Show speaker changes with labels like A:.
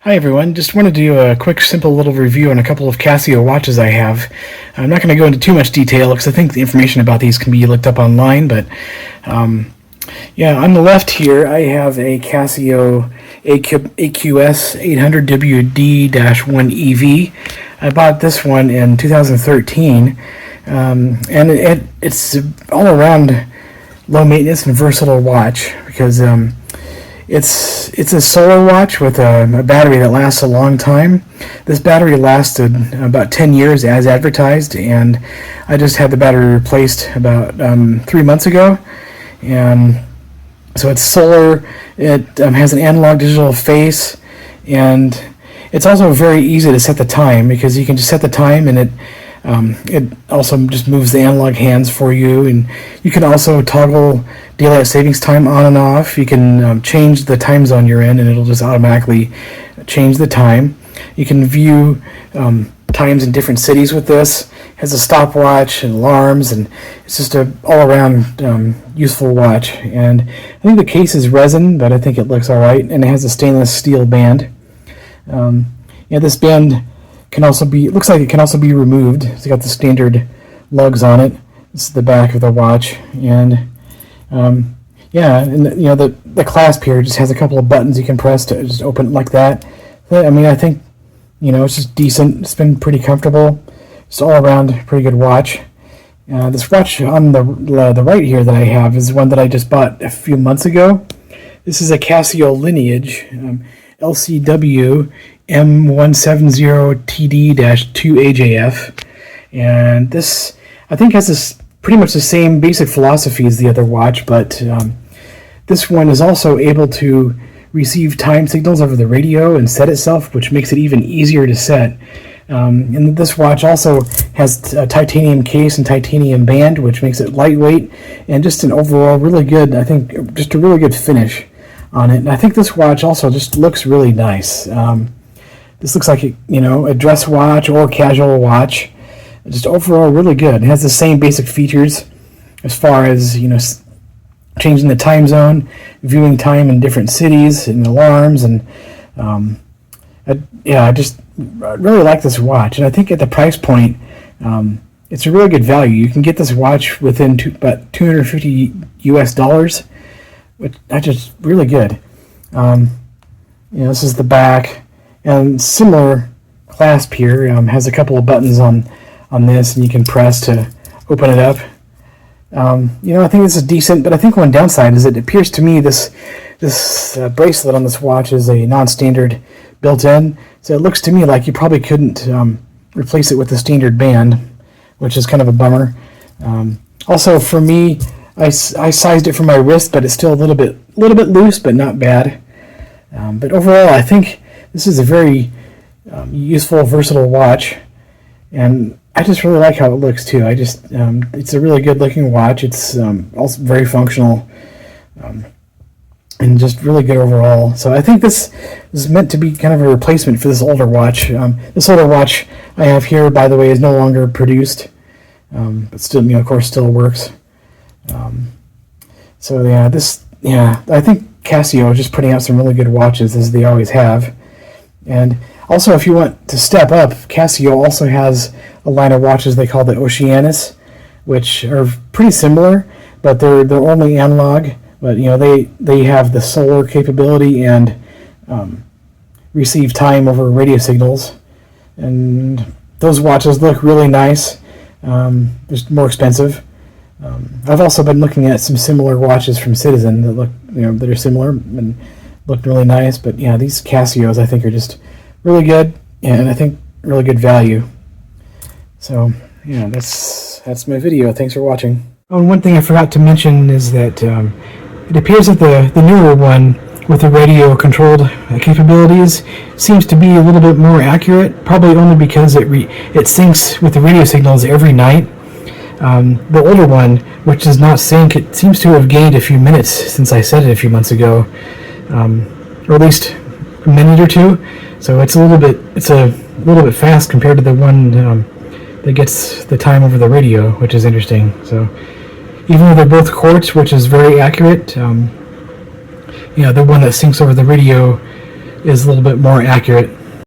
A: Hi everyone, just wanted to do a quick simple little review on a couple of Casio watches I have. I'm not going to go into too much detail because I think the information about these can be looked up online, but yeah, on the left here I have a Casio AQS800WD-1EV. I bought this one in 2013, and it's all around low maintenance and versatile watch because it's a solar watch with a battery that lasts a long time. This battery lasted about 10 years as advertised, and I just had the battery replaced about 3 months ago. And so it's solar, it has an analog digital face, and it's also very easy to set the time because you can just set the time and it also just moves the analog hands for you, and you can also toggle daylight savings time on and off. You can change the time zone you're in and it'll just automatically change the time. You can view times in different cities with this. It has a stopwatch and alarms, and it's just a all-around useful watch. And I think the case is resin, but I think it looks alright, and it has a stainless steel band. This band can also be, looks like it can also be removed. It's got the standard lugs on it. This is the back of the watch, and the clasp here just has a couple of buttons you can press to just open it like that. I mean, I think, it's just decent. It's been pretty comfortable. It's all around pretty good watch. This watch on the right here that I have is one that I just bought a few months ago. This is a Casio Lineage LCW-M170TD-2AJF, and this I think has this pretty much the same basic philosophy as the other watch, but this one is also able to receive time signals over the radio and set itself, which makes it even easier to set. And this watch also has a titanium case and titanium band, which makes it lightweight and just an overall really good, I think, just a really good finish on it. And I think this watch also just looks really nice. This looks like a dress watch or casual watch. Just overall really good. It has the same basic features as far as changing the time zone, viewing time in different cities, and alarms, and I just really like this watch. And I think at the price point, it's a really good value. You can get this watch within about $250 US, which that's just really good. This is the back, and similar clasp here has a couple of buttons on this, and you can press to open it up. I think this is decent, but I think one downside is it appears to me this bracelet on this watch is a non-standard built-in, so it looks to me like you probably couldn't replace it with the standard band, which is kind of a bummer. Also, for me, I sized it for my wrist, but it's still a little bit loose, but not bad. But overall, I think this is a very useful, versatile watch, and I just really like how it looks too. It's a really good looking watch. It's also very functional, and just really good overall. So I think this is meant to be kind of a replacement for this older watch. This older watch I have here, by the way, is no longer produced, but still, of course, still works. I think Casio is just putting out some really good watches, as they always have. And also, if you want to step up, Casio also has a line of watches they call the Oceanus, which are pretty similar, but they're only analog. But they have the solar capability and receive time over radio signals, and those watches look really nice. Just more expensive. I've also been looking at some similar watches from Citizen that look, that are similar and look really nice. But these Casios I think are just really good, and I think really good value. So that's my video. Thanks for watching. Oh, and one thing I forgot to mention is that it appears that the newer one with the radio controlled capabilities seems to be a little bit more accurate, probably only because it syncs with the radio signals every night. The older one, which does not sync, it seems to have gained a few minutes since I set it a few months ago, or at least a minute or two. So it's a little bit fast compared to the one that gets the time over the radio, which is interesting. So even though they're both quartz, which is very accurate, the one that syncs over the radio is a little bit more accurate.